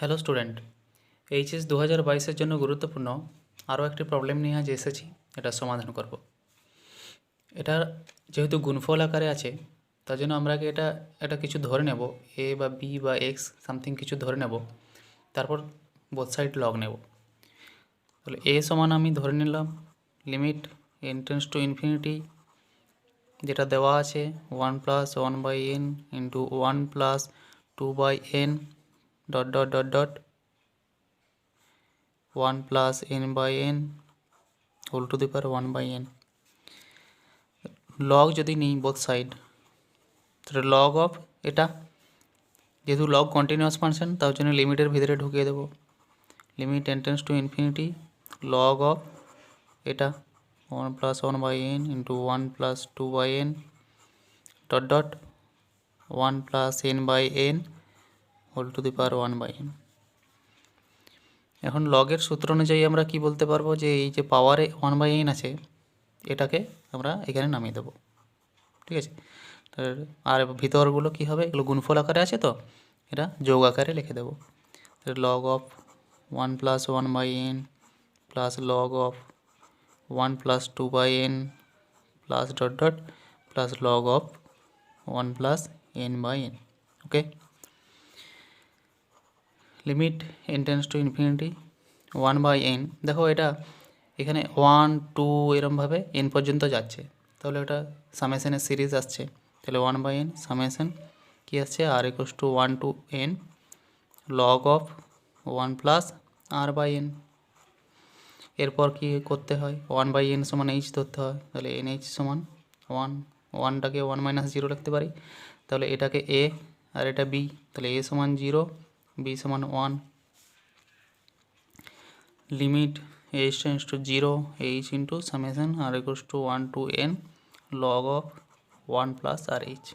Hello student, HS 2022-এর জন্য গুরুত্বপূর্ণ আরও একটি প্রবলেম নিয়ে আজ এসেছি। এটা সমাধান করব। এটা যেহেতু গুণফল আকারে আছে, তার জন্য আমরা আগে এটা কিছু ধরে নেব, এ বা বি বা এক্স সামথিং কিছু ধরে নেব, তারপর বোথ সাইড লগ নেব। তাহলে এ সমান আমি ধরে নিলাম limit n tends to infinity, যেটা দেওয়া আছে 1+1/n into 1+2/n dot dot dot dot 1+n/n whole to the power 1/n। Log যদি নিই বোথ সাইড, তাহলে লগ অফ এটা, যেহেতু লগ কন্টিনিউয়াস ফাংশন তার জন্য লিমিটের ভিতরে ঢুকিয়ে দেবো। Limit n tends to infinity log of এটা 1+1/n into 1+2/n dot dot 1+n/n whole to the power 1/n। এখন লগের সূত্র অনুযায়ী আমরা কি বলতে পারবো যে এই যে পাওয়ারে 1/n আছে, এটাকে আমরা এখানে নামিয়ে দেবো। ঠিক আছে, আর ভিতরগুলো কি হবে, এগুলো গুণফল আকারে আছে তো এটা যোগ আকারে লিখে দেবো। Log of 1+1/n plus log of 1+2/n plus dot dot plus log of 1+n/n। Okay, limit n tends to infinity 1/n। দেখো এটা এখানে 1 2 এরমভাবে n পর্যন্ত যাচ্ছে, তাহলে এটা সামেশনের সিরিজ আসছে। তাহলে 1/n সামেশন কী আসছে, r equals to 1 to n log of 1+r/n। এরপর কি করতে হয়, 1/n সমান h ধরতে হয়, তাহলে nh সমান 1, 1টাকে 1-0 লিখতে পারি, তাহলে এটাকে a আর এটা b, তাহলে a সমান 0 b সমান 1। Limit h tends to 0 h into summation r equals to 1 to n log of 1+rh।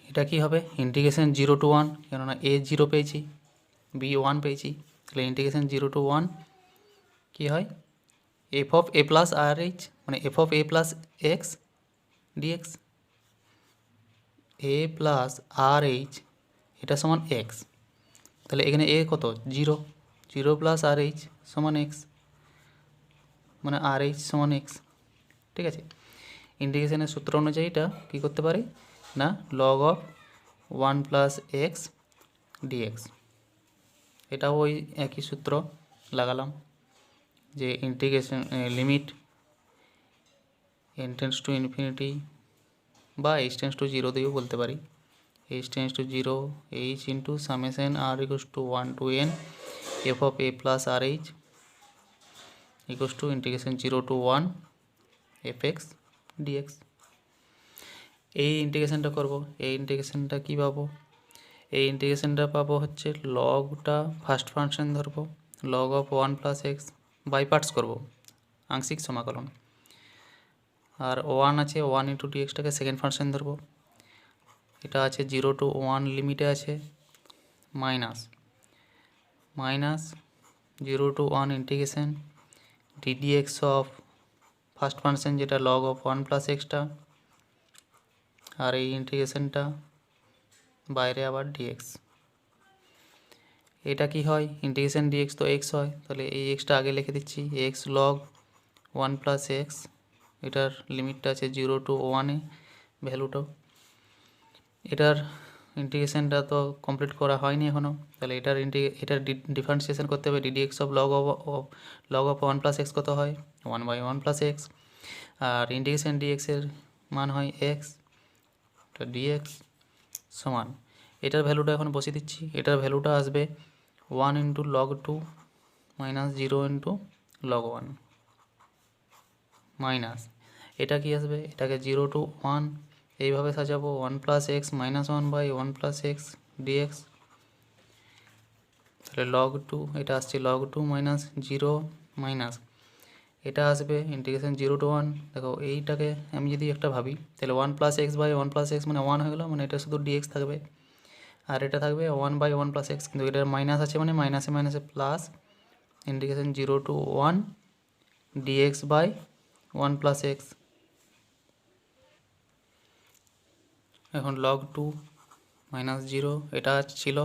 এটা কি হবে, ইন্টিগ্রেশন 0 to 1, কেননা a 0 পেয়েছি b 1 পেয়েছি, তাহলে ইন্টিগ্রেশন 0 to 1 কী হয়, f of a plus r h মানে f of a plus x dx, a plus r h এটা সমান এক্স, তাহলে এখানে a কত 0, 0 প্লাস আর এইচ সমান এক্স, মানে আর এইচ সমান এক্স। ঠিক আছে, ইন্টিগ্রেশনের সূত্র অনুযায়ী এটা কী করতে পারি না, লগ অফ 1+x ডিএক্স, এটাও ওই একই সূত্র লাগালাম যে integration limit n tends to infinity বা h টেন্ডস টু 0 দিয়েও বলতে পারি, h tends to 0 h into summation r equals to 1 to n f of a plus r h equals to integration 0 to 1 fx dx। এই ইন্টিগ্রেশনটা করব, এই ইন্টিগ্রেশনটা কী পাবো, এই ইন্টিগ্রেশনটা পাবো হচ্ছে লগটা ফার্স্ট ফাংশন ধরবো, log of 1+x by parts করবো, আংশিক সমাকলন, আর 1 আছে 1 ইন্টু ডিএক্সটাকে সেকেন্ড ফাংশন ধরবো, এটা আছে 0 to 1 লিমিটে আছে minus 0 to 1 integration ddx of first function যেটা লগ অফ 1+xটা, আর এই ইন্টিগ্রেশনটা বাইরে আবার ডিএক্স। এটা কি হয়, ইন্টিগ্রেশন ডিএক্স তো এক্স হয়, তাহলে এই এক্সটা আগে লিখে দিচ্ছি, এক্স লগ 1+x, এটার লিমিটটা আছে 0 to 1-এ ভ্যালুটাও। এটার ইন্টিগ্রেশনটা তো কমপ্লিট করা হয়নি এখনও, তাহলে এটার ডিফারেন্সিয়েশন করতে হবে, ddx of log of 1+x কত হয় 1/1+x, আর ইন্টিগ্রেশন ডিএক্সের মান হয় এক্স, তো ডিএক্স সমান এটার ভ্যালুটা এখন বসিয়ে দিচ্ছি, এটার ভ্যালুটা আসবে 1 into log 2 minus 0 into log 1 minus এটা কি আসবে, এটাকে 0 to 1 এইভাবে সাজাবো 1+x মাইনাস 1/1+x ডিএক্স, তাহলে লগ 2 এটা আসছে লগ 2 মাইনাস 0 মাইনাস এটা আসবে ইন্টিগ্রেশন 0 to 1। দেখো এইটাকে আমি যদি একটা ভাবি, তাহলে 1+x/1+x মানে 1 হয়ে গেলো, মানে এটা শুধু ডিএক্স থাকবে, আর এটা থাকবে 1/1+x, কিন্তু এটার মাইনাস আছে মানে মাইনাসে মাইনাসে প্লাস ইন্টিগ্রেশন 0 to 1 dx/1+x। এখন লগ 2 মাইনাস 0 এটা ছিল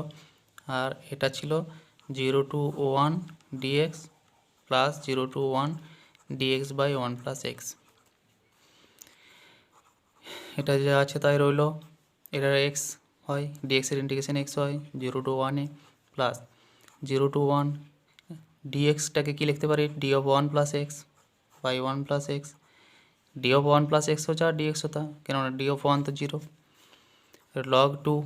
আর এটা ছিল 0 to 1 dx plus 0 to 1 dx by 1 plus x. এটা যা আছে তাই রইল, এটার এক্স হয়, ডিএক্সের ইন্টিগ্রেশন এক্স হয় 0 to 1 প্লাস 0 to 1 ডিএক্সটাকে কী লিখতে পারি, d of 1 plus x by 1 plus x. D of 1 plus x হচ্ছে আর ডিএক্স হতা, কেননা ডি অফ 1 তো 0। লগ 2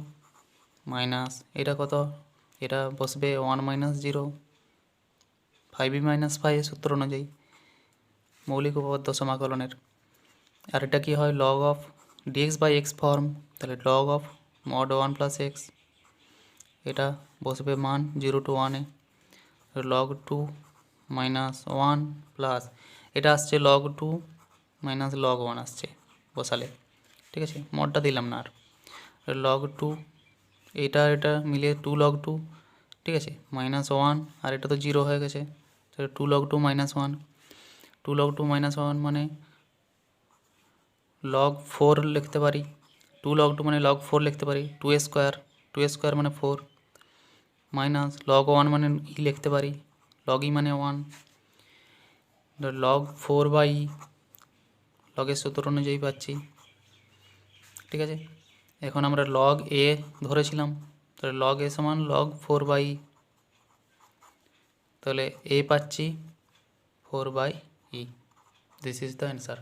মাইনাস এটা কত, এটা বসবে 1 মাইনাস 0 5b মাইনাস 5 সূত্র অনুযায়ী মৌলিক উপপাদ্য সমাকলনের। আর এটা কী হয়, log of dx by x form, তাহলে log of mod 1 plus x, এটা বসবে মান 0 to 1 লগ 2 মাইনাস 1 প্লাস এটা আসছে লগ 2 মাইনাস লগ 1 আসছে বসালে, ঠিক আছে, মডটা দিলাম না। আর লগ 2 এটা মিলিয়ে 2 লগ 2, ঠিক আছে, মাইনাস 1, আর এটা তো 0 হয়ে গেছে, তাহলে 2 লগ 2 মাইনাস 1, 2 লগ 2 মাইনাস 1 মানে লগ 4 লিখতে পারি, 2 লগ 2 মানে লগ 4 লিখতে পারি, 2 স্কোয়ার মানে 4, মাইনাস লগ 1 মানে ই লিখতে পারি, লগ ই মানে 1, লগ 4 বাই ই লগের সূত্র অনুযায়ী পাচ্ছি, ঠিক আছে। এখন আমরা লগ এ ধরেছিলাম, তাহলে লগ এ সমান লগ 4 বাই ই, তাহলে এ পাচ্ছি 4 by E. This is the answer.